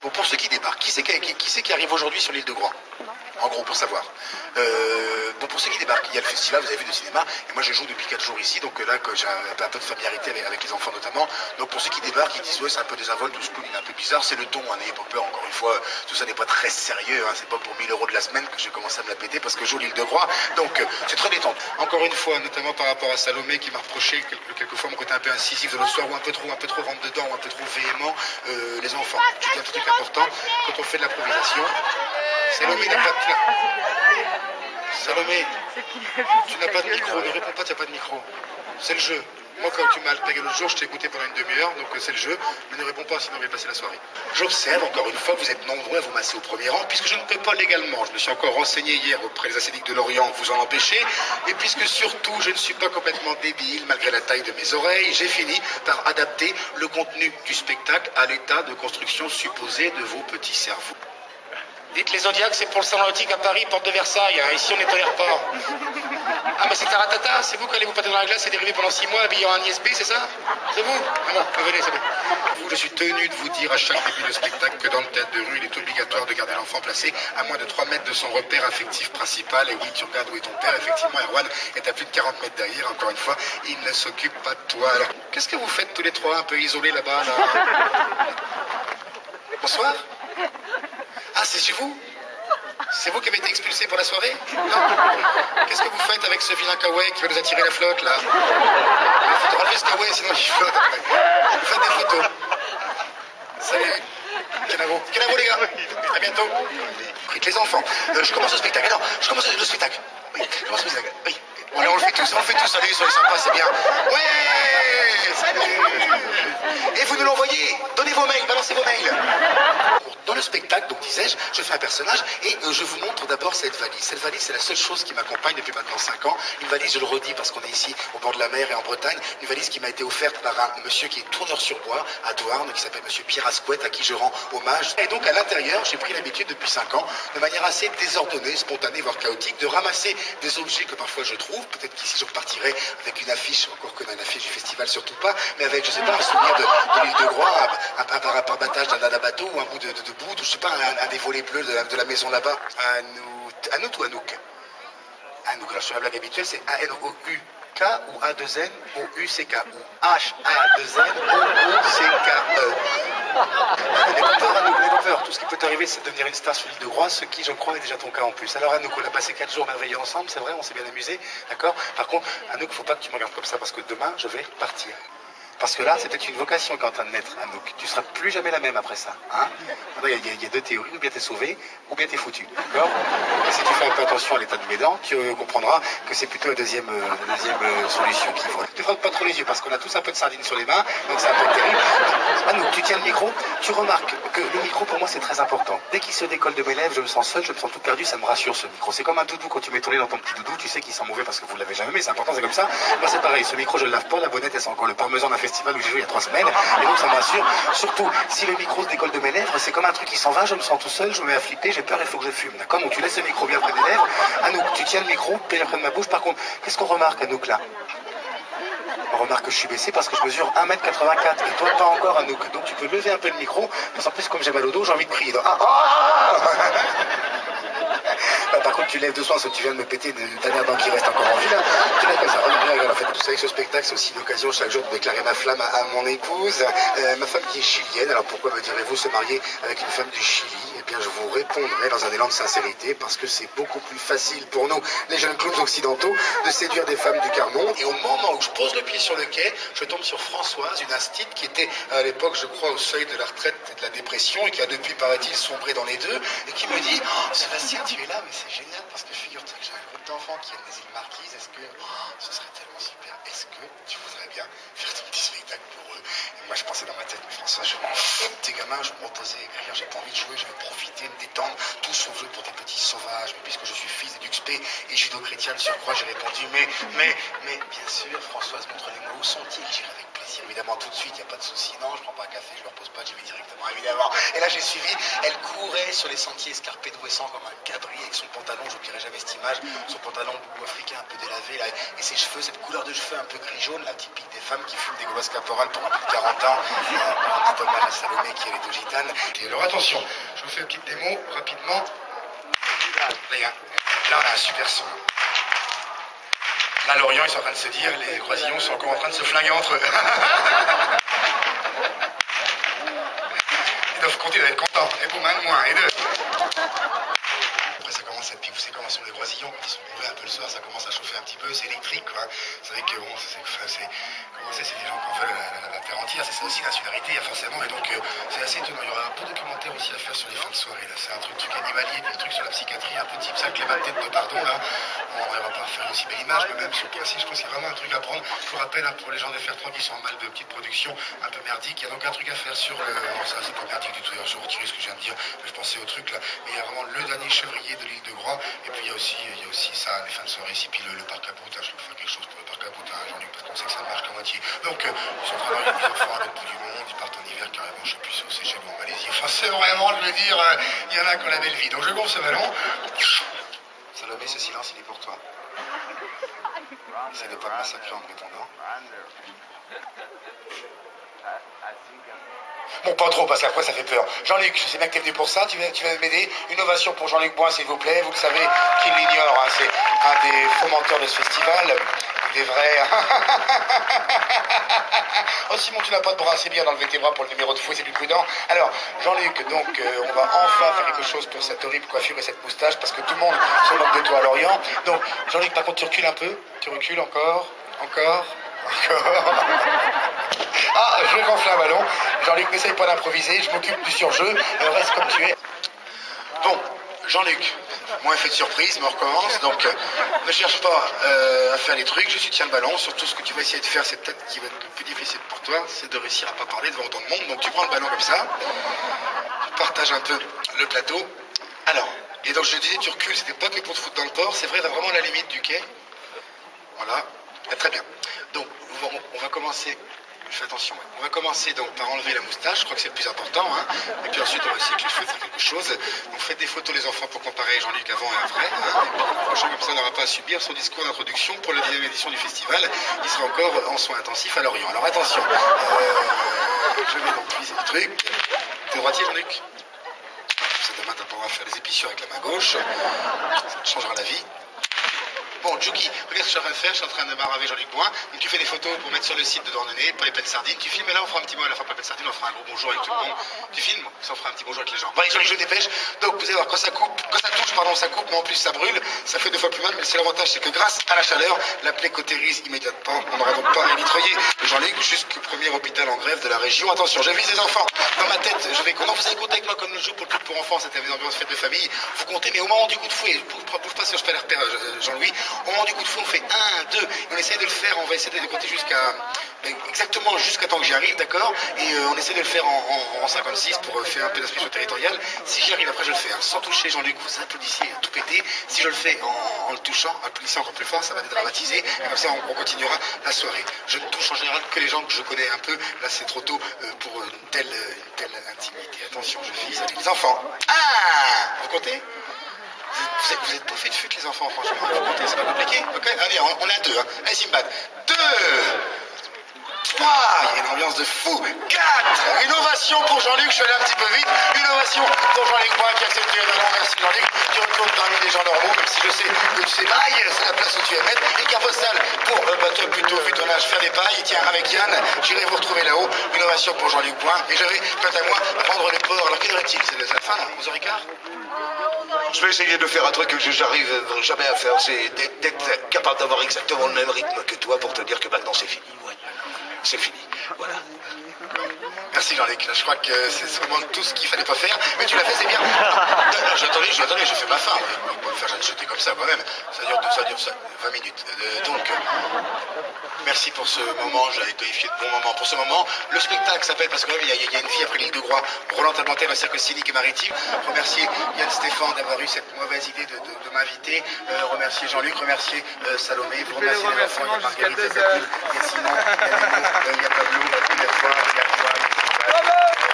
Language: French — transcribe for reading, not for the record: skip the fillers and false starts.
Bon, pour ceux qui débarquent, qui c'est qui arrive aujourd'hui sur l'île de Groix? En gros, pour savoir. Bon, pour ceux qui débarquent, il y a le festival, vous avez vu, de cinéma, et moi je joue depuis 4 jours ici, donc là j'ai un peu de familiarité avec les enfants notamment. Donc pour ceux qui débarquent, ils disent ouais, c'est un peu désinvolte, tout ce coup, il est un peu bizarre, c'est le ton, hein, n'ayez pas peur, encore une fois, tout ça n'est pas très sérieux, hein, c'est pas pour 1000 € de la semaine que j'ai commencé à me la péter parce que je joue l'île de Groix, donc c'est très détendu. Encore une fois, notamment par rapport à Salomé qui m'a reproché quelquefois mon côté un peu incisif de l'autre soir, ou un peu trop rentre dedans, ou un peu trop véhément, les enfants. Je dis un truc important, quand on fait de l'improvisation, Salomé n'a pas de... Salomé, tu n'as pas de micro, ne réponds pas, tu n'as pas de micro. C'est le jeu. Moi, quand tu m'as tagué l'autre jour, je t'ai écouté pendant une demi-heure, donc c'est le jeu, mais ne réponds pas, sinon on va passer la soirée. J'observe, encore une fois, vous êtes nombreux à vous masser au premier rang, puisque je ne peux pas légalement. Je me suis encore renseigné hier auprès des ascédiques de l'Orient, vous en empêchez, et puisque surtout je ne suis pas complètement débile, malgré la taille de mes oreilles, j'ai fini par adapter le contenu du spectacle à l'état de construction supposé de vos petits cerveaux. Dites les Zodiacs, c'est pour le salon nautique à Paris, porte de Versailles. Hein. Ici, on est à l'aéroport. Ah, mais c'est Taratata, c'est vous qui allez vous pâter dans la glace et dériver pendant 6 mois habillé en un ISB, c'est ça? C'est vous? Ah bon, venez, c'est bon. Je suis tenu de vous dire à chaque début de spectacle que dans le théâtre de rue, il est obligatoire de garder l'enfant placé à moins de 3 mètres de son repère affectif principal. Et oui, tu regardes où est ton père, effectivement, Erwan est à plus de 40 mètres derrière, encore une fois, il ne s'occupe pas de toi. Alors, qu'est-ce que vous faites tous les trois un peu isolés là-bas, là? Bonsoir. Ah, c'est chez vous? C'est vous qui avez été expulsé pour la soirée? Non. Qu'est-ce que vous faites avec ce vilain kawaii qui va nous attirer la flotte, là? Il faut enlever ce kawaii, sinon il flotte après. Vous faites des photos. Salut. Kenavo. Kenavo, les gars. À bientôt. Quitte les enfants. Je commence le spectacle. Non, je commence le spectacle. Oui, je commence le spectacle. Oui. Bon, allez, on le fait tous. Salut, soyez sympas, c'est bien. Ouais. Salut. Et vous nous l'envoyez. Donnez vos mails, balancez vos mails. Dans le spectacle, donc disais-je, je fais un personnage et je vous montre d'abord cette valise. Cette valise, c'est la seule chose qui m'accompagne depuis maintenant 5 ans. Une valise, je le redis parce qu'on est ici au bord de la mer et en Bretagne, une valise qui m'a été offerte par un monsieur qui est tourneur sur bois à Douarn, qui s'appelle monsieur Pierre Asquette, à qui je rends hommage. Et donc à l'intérieur, j'ai pris l'habitude depuis 5 ans, de manière assez désordonnée, spontanée, voire chaotique, de ramasser des objets que parfois je trouve. Peut-être qu'ici je repartirai avec une affiche, encore que une affiche du festival, surtout pas, mais avec, je sais pas, un souvenir de l'île de Groix, un parbattage d'un bateau ou un bout de bout, ou je sais pas, un des volets bleus de la maison là-bas. Anout ou Anouk? Anouk, alors sur la blague habituelle, c'est A-N-O-U-K ou A-2-N-O-U-C-K ou H-A-2-N-O-U-C-K-E. N'aie pas peur, Anouk, n'aie pas peur. Tout ce qui peut t'arriver, c'est de devenir une star sur l'île de Groix, ce qui, je crois, est déjà ton cas en plus. Alors Anouk, on a passé 4 jours merveilleux ensemble, c'est vrai, on s'est bien amusé, d'accord? Par contre, Anouk, faut pas que tu me regardes comme ça, parce que demain, je vais partir. Parce que là, c'est peut-être une vocation qui est en train de naître, Anouk. Tu seras plus jamais la même après ça. Hein? Il y a 2 théories, ou bien t'es sauvé, ou bien t'es foutu. D'accord? Et si tu fais un peu attention à l'état de mes dents, tu comprendras que c'est plutôt la deuxième solution qu'il faut. Tu frottes pas trop les yeux, parce qu'on a tous un peu de sardines sur les mains, donc c'est un peu terrible. Anouk, tu tiens le micro, tu remarques que le micro, pour moi, c'est très important. Dès qu'il se décolle de mes lèvres, je me sens seul, je me sens tout perdu, ça me rassure ce micro. C'est comme un doudou quand tu mets ton nez dans ton petit doudou, tu sais qu'il sent mauvais parce que vous l'avez jamais, mais c'est important, c'est comme ça. Moi, c'est pareil, ce micro, je le lave pas, la bonnette, elle sent encore le parmesan d'un festival où j'ai joué il y a 3 semaines, et donc ça me rassure. Surtout, si le micro se décolle de mes lèvres, c'est comme un truc qui s'en va, je me sens tout seul, je me mets à flipper, j'ai peur, il faut que je fume. D'accord? Donc tu laisses le micro bien près des lèvres. Anouk, tu tiens le micro, bien près de ma bouche. Par contre, qu'est-ce qu'on remarque, Anouk, là? On remarque que je suis baissé parce que je mesure 1m84 et toi pas encore, Anouk. Donc tu peux lever un peu le micro, parce qu'en plus comme j'ai mal au dos, j'ai envie de crier. Donc, par contre, tu lèves doucement parce que tu viens de me péter une dernière dent qui reste encore en vie là. Tu lèves comme ça. Regarde, en fait, vous savez que ce spectacle, c'est aussi l'occasion chaque jour de déclarer ma flamme à mon épouse, ma femme qui est chilienne. Alors pourquoi me direz-vous se marier avec une femme du Chili? Eh bien, je vous répondrai dans un élan de sincérité parce que c'est beaucoup plus facile pour nous, les jeunes clowns occidentaux, de séduire des femmes du quart monde. Et au moment où je pose le pied sur le quai, je tombe sur Françoise, une instite qui était à l'époque, je crois, au seuil de la retraite et de la dépression et qui a depuis, paraît-il, sombré dans les deux et qui me dit « Oh, Sébastien, tu es là, mais c'est génial parce que figure-toi que j'ai un groupe d'enfants qui aiment les îles Marquises. Est-ce que ce serait tellement super? Est-ce que tu voudrais bien faire ton petit spectacle pour eux? » Et moi, je pensais dans ma tête, mais François, je m'en fous de tes gamins, je me reposais à écrire, j'ai pas envie de jouer, je vais profiter, me détendre, tout sauf jouer pour des petits sauvages. Mais puisque je suis fils d'Uxpé et judo-chrétien de surcroît, j'ai répondu, mais bien sûr, Françoise, montre-les-moi où sont-ils, j'irai avec plaisir. plaisir. Évidemment, tout de suite, il n'y a pas de souci. Non, je prends pas un café, je ne me repose pas, j'y vais directement, évidemment. Et là, j'ai suivi. Elle courait sur les sentiers escarpés d'Ouessant comme un cabri avec son pantalon. Je n'oublierai jamais cette image. Son pantalon boubou africain un peu délavé, là, et ses cheveux, cette couleur de cheveux un peu gris-jaune, la typique des femmes qui fument des grosses caporales pour un peu de 40 ans. Un petit hommage à Salomé qui est au gitane. Et alors, attention, je vous fais une petite démo rapidement. Les gars, là, on a un super son. Là, Lorient, ils sont en train de se dire, les croisillons sont encore en train de se flinguer entre eux. Ils doivent compter, ils doivent être contents. Et boum, un de moins, et deux. Après, ça commence à piquer. Vous savez comment sont les croisillons quand ils sont bourrés un peu le soir, ça commence à chauffer un petit peu, c'est électrique, quoi. Vous savez que, bon, c'est des gens qui en veulent la terre entière, c'est ça aussi l'insularité, forcément. Et donc, c'est assez étonnant. Il y aura un peu de documentaire aussi à faire sur les fins de soirée, là. C'est un truc animalier, des trucs sur la psychiatrie, un peu type ça, que les tête de pardon, là. On ne va pas faire aussi belle image, mais même sur le principe, je pense qu'il y a vraiment un truc à prendre. Je vous rappelle, hein, pour les gens de Fertrand qui sont en mal de petites productions un peu merdiques, il y a donc un truc à faire sur le. Non, ça, c'est pas merdique du tout, d'ailleurs, je retire ce que je viens de dire, mais je pensais au truc, là. Mais il y a vraiment le dernier chevrier de l'île de Groix, et puis il y a aussi ça, les fins de soirée ici, puis le parc à bout, hein, je peux faire quelque chose pour le parc à bout, hein, Jean-Luc, parce qu'on sait que ça ne marche qu'à moitié. Donc, ils sont en train de les enfants à l'autre bout du monde, ils partent en hiver carrément, je sais plus, aux Seychelles ou en Malaisie. Enfin, c'est vraiment, je veux dire, il y en a qui ont la belle vie. Donc, je gonfle ce ballon. Salomé, ce silence, il est pour toi. Essaye de pas me massacrer en me répondant. Bon, pas trop, parce qu'après ça fait peur. Jean-Luc, je sais bien que t'es venu pour ça, tu vas m'aider. Une ovation pour Jean-Luc Boin, s'il vous plaît. Vous le savez, qui l'ignore, hein, c'est un des fomenteurs de ce festival. Il est vrai. Oh Simon, tu n'as pas de bras, c'est bien d'enlever tes bras pour le numéro de fou, c'est plus prudent. Alors, Jean-Luc, donc, on va enfin faire quelque chose pour cette horrible coiffure et cette moustache, parce que tout le monde se moque de toi à Lorient. Donc, Jean-Luc, par contre, tu recules un peu. Tu recules encore. Ah, je gonfle un ballon. Jean-Luc, n'essaye pas d'improviser, je m'occupe du surjeu. Reste comme tu es. Bon, Jean-Luc, moins effet de surprise, mais on recommence. Donc, ne cherche pas à faire les trucs, je soutiens le ballon. Surtout, ce que tu vas essayer de faire, c'est peut-être qui va être le plus difficile pour toi, c'est de réussir à pas parler devant autant de monde. Donc, tu prends le ballon comme ça, tu partages un peu le plateau. Alors, et donc je disais, tu recules, c'était pas que pour te foutre dans le port, c'est vrai, vraiment à la limite du quai. Voilà, très bien. Donc, on va commencer. Je fais attention. Ouais. On va commencer donc par enlever la moustache, je crois que c'est le plus important. Hein. Et puis ensuite, on va essayer que les cheveux fassent quelque chose. Donc faites des photos les enfants pour comparer Jean-Luc avant et après. Hein. Et puis le prochain, comme ça, on n'aura pas à subir son discours d'introduction pour la 10e édition du festival. Il sera encore en soins intensifs à Lorient. Alors attention, je vais donc viser le truc. T'es droitier, Jean-Luc? Ça demain, tu pourras faire des épissures avec la main gauche. Ça te changera la vie. Bon, Juki, regarde ce que je suis en train de faire, je suis en train de m'arraver Jean-Luc Boin. Donc tu fais des photos pour mettre sur le site de Douarnenez, pour les pelles sardines. Tu filmes et là on fera un petit mot à la fin pour les pelles sardines, on fera un gros bonjour avec tout le monde. Tu filmes, ça on fera un petit bonjour avec les gens. Voilà, Jean-Luc, je dépêche. Donc vous allez voir, quand ça touche, ça coupe, mais en plus ça brûle, ça fait 2 fois plus mal, mais c'est l'avantage, c'est que grâce à la chaleur, la plaie cautérise immédiatement. On n'aura donc pas à nitroyer Jean-Luc jusqu'au premier hôpital en grève de la région. Attention, je vise les enfants. Dans ma tête, je vais comment vous allez compter avec moi comme le jeu pour le club pour enfants, c'était une ambiance fête de famille. Vous comptez, mais au moment du coup de fouet, bouge pas sur je fais les repères, Jean-Louis, au moment du coup de fouet, on fait 1, 2, et on essaie de le faire, on va essayer de compter exactement jusqu'à temps que j'y arrive, d'accord? Et on essaie de le faire en 56 pour faire un peu d'inspection territoriale. Si j'y arrive, après je le fais, hein, sans toucher Jean-Luc, vous applaudissez tout pété. Si je le fais en le touchant, applaudissez encore plus fort, ça va dédramatiser, et comme ça on continuera la soirée. Je ne touche en général que les gens que je connais un peu, là c'est trop tôt pour une telle intimité. Attention, je vise avec les enfants. Ah! Vous comptez? Vous êtes bouffés de fut les enfants, franchement. Vous comptez, c'est pas compliqué? Ok, allez, on est à 2. Hein. Allez, Simbad. 2, 3, il y a une ambiance de fou. 4, une ovation pour Jean-Luc, je suis allé un petit peu vite. Une ovation pour Jean-Luc Boin qui a accepté évidemment. Merci Jean-Luc. Tu retournes parmi des gens normaux, même si je sais que tu sais paille, c'est la place où tu es maître. Et carte postale pour toi plutôt, vu ton âge, faire des pailles. Tiens, avec Yann, j'irai vous retrouver là-haut. Une ovation pour Jean-Luc Boin. Et je vais, quant à moi, prendre les ports. Alors, quelle heure est-il? C'est la fin, là, 11h15? Je vais essayer de faire un truc que j'arrive jamais à faire, c'est d'être capable d'avoir exactement le même rythme que toi pour te dire que maintenant c'est fini. Ouais. C'est fini. Voilà. Merci Jean-Luc, je crois que c'est vraiment tout ce qu'il fallait pas faire, mais tu l'as fait, c'est bien. Non, j'attendais, j'ai fait ma fin. On peut faire jeter comme ça quand même. Ça dure 20 minutes. Donc, merci pour ce moment, j'avais qualifié de bon moment pour ce moment. Le spectacle s'appelle, parce que même il y a une vie après l'île de Groix, Roland Tablantel, un cirque cynique et maritime. Remercier Yann Stéphane d'avoir eu cette mauvaise idée de m'inviter. Remercier Jean-Luc, remercier Salomé, vous remercier les enfants, Marguerite, et sinon, Il y a Pablo, il y a toi, il y a toi.